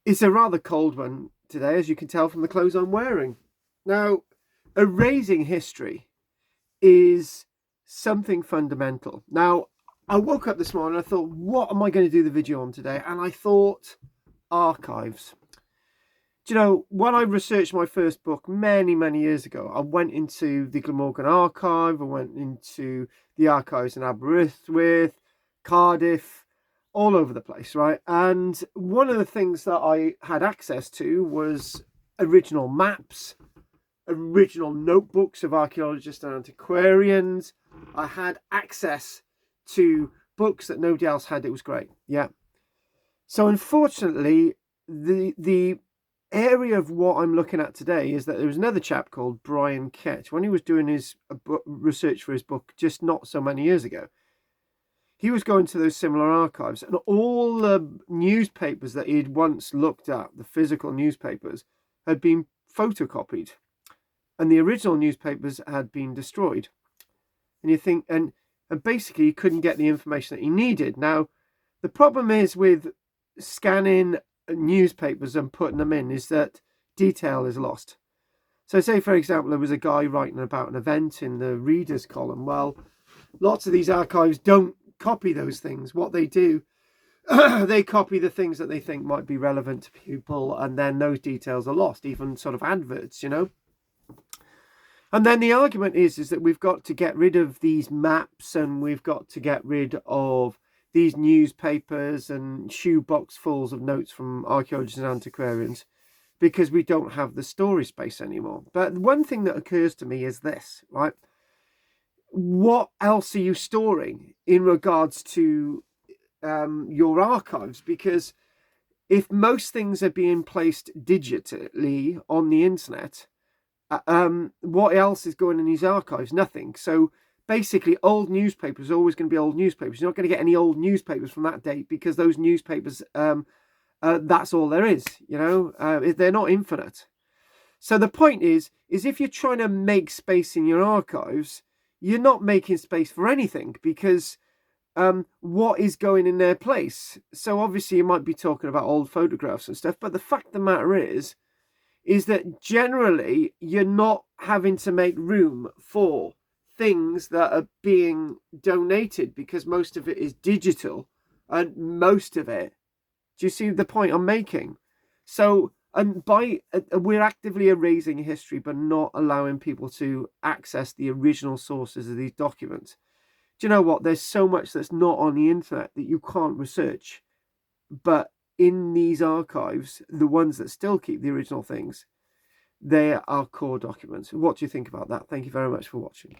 It's a rather cold one today, as you can tell from the clothes I'm wearing. Now, erasing history is something fundamental. Now, I woke up this morning and I thought, what am I going to do the video on today? And I thought, archives. Do you know, when I researched my first book many, many years ago, I went into the Glamorgan archive, I went into the archives in Aberystwyth, Cardiff, all over the place, right? And one of the things that I had access to was original maps, original notebooks of archaeologists and antiquarians. I had access to books that nobody else had. It was great. Yeah. So unfortunately, the area of what I'm looking at today is that there was another chap called Brian Ketch. When he was doing his research for his book just not so many years ago, he was going to those similar archives, and all the newspapers that he'd once looked at, the physical newspapers, had been photocopied, and the original newspapers had been destroyed. And you think, and basically he couldn't get the information that he needed. Now, the problem is with scanning newspapers and putting them in is that detail is lost. So say, for example, there was a guy writing about an event in the readers column. Well, lots of these archives don't copy those things. What they do, they copy the things that they think might be relevant to people, and then those details are lost, even sort of adverts, you know. And then the argument is that we've got to get rid of these maps, and we've got to get rid of these newspapers and shoeboxfuls of notes from archaeologists and antiquarians because we don't have the storage space anymore. But one thing that occurs to me is this, right? What else are you storing in regards to your archives? Because if most things are being placed digitally on the internet, what else is going in these archives? Nothing. So basically, old newspapers are always going to be old newspapers. You're not going to get any old newspapers from that date because those newspapers, that's all there is. You know, they're not infinite. So the point is if you're trying to make space in your archives, you're not making space for anything because what is going in their place? So obviously you might be talking about old photographs and stuff, but the fact of the matter is that generally you're not having to make room for things that are being donated because most of it is digital, and most of it, do you see the point I'm making? So, and by we're actively erasing history but not allowing people to access the original sources of these documents. Do you know what? There's so much that's not on the internet that you can't research, but in these archives, the ones that still keep the original things, they are core documents. What do you think about that? Thank you very much for watching.